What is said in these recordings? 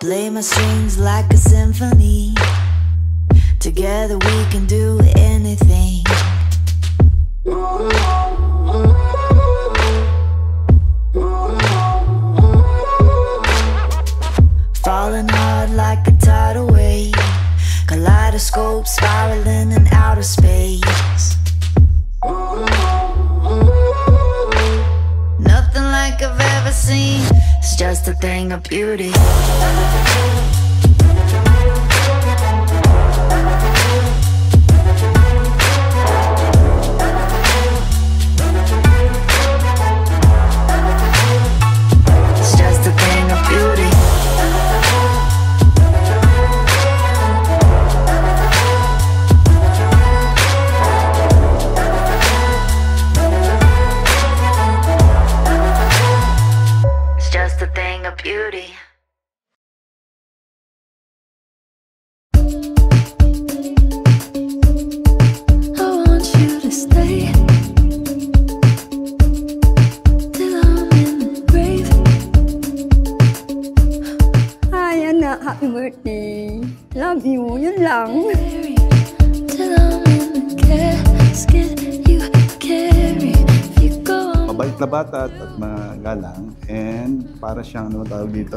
Play my strings like a symphony. Together we can do anything. Falling hard like a tidal wave. Kaleidoscope spiraling in outer space. Nothing like I've ever seen. It's just a thing of beauty. It's just a thing of beauty. Just a thing of beauty. I want you to stay till I'm in the grave. Hi, anak. Happy birthday. Love you. Yun lang. Till I'm in the casket you carry. If you go on. Mabait na bata at magalang, and para siyang ano tawag dito,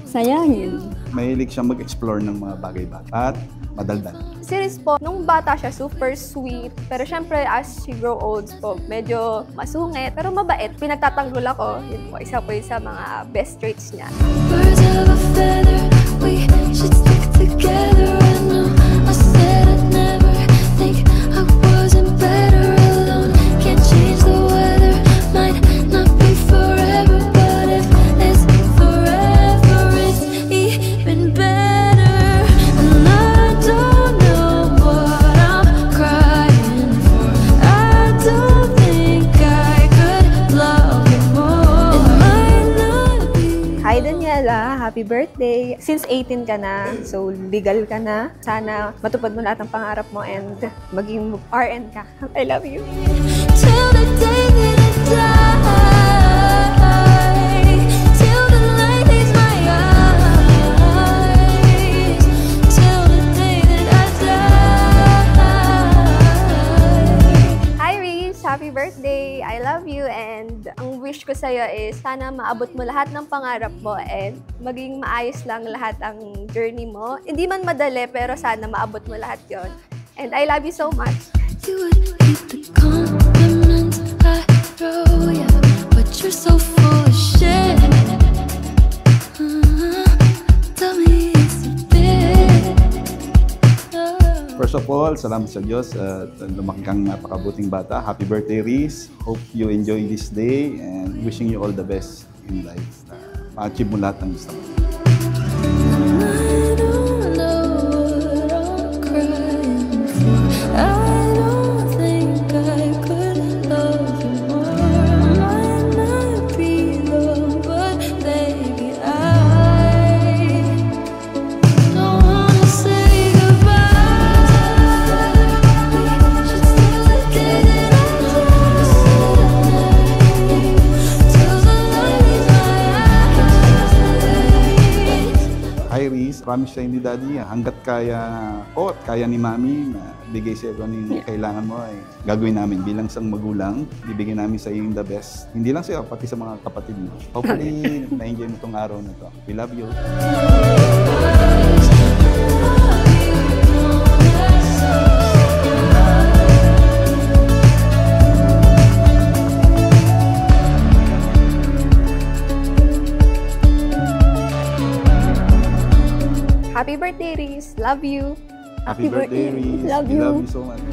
Sayahin. mahilig siyang mag-explore ng mga bagay-bagay at madaldal. Si Riz po, nung bata siya, super sweet. Pero syempre, as she grow old po, medyo masungit, pero mabait. Pinagtatanggol ako. Yun po, isa po yun sa mga best traits niya. Birds of a feather, we should stick together. I know I said I'd never think I wasn't better alone. Can't change the weather, might not be forever, but if it's forever, it's even better. And I don't know what I'm crying for. I don't think I could love you more. It might not be. Hi Daniela, happy birthday. Since 18 ka na, so legal ka na. Sana matupad mo lahat ng pangarap mo and maging RN ka. I love you. Till the day that I die, till the light leaves my eyes, till the day that I die. Hi Reese, happy birthday. I love you and ang wish ko sa'yo is sana maabot mo lahat ng pangarap mo and maging maayos lang lahat ang journey mo. Hindi man madali pero sana maabot mo lahat yon. And I love you so much. You would keep the compliments I throw ya, but you're so full of shit. Tell me it's a bit. First of all, salamat sa Diyos at lumaki kang napakabuting bata. Happy birthday, Reese. Hope you enjoy this day and wishing you all the best in life. Ma-achieve mo lahat ng gusto mo. I don't know what I'm crying for. I don't think I could love you more. Might not be love, but baby, I don't wanna say goodbye. We should still the day that I die, till the light leaves my eyes. Hi, Reese. Promise sa'yo ni Daddy, hanggat kaya ko at kaya ni Mami na bigay sa'yo kung ano yung kailangan mo ay gagawin namin bilang isang magulang. Bibigyan namin sa'yo yung the best. Hindi lang sa'yo, pati sa mga kapatid mo. Hopefully, na-enjoy mo itong araw na to. We love you. Happy birthday Reese. Love you. Happy birthday, Reese. Love We you. love you so much.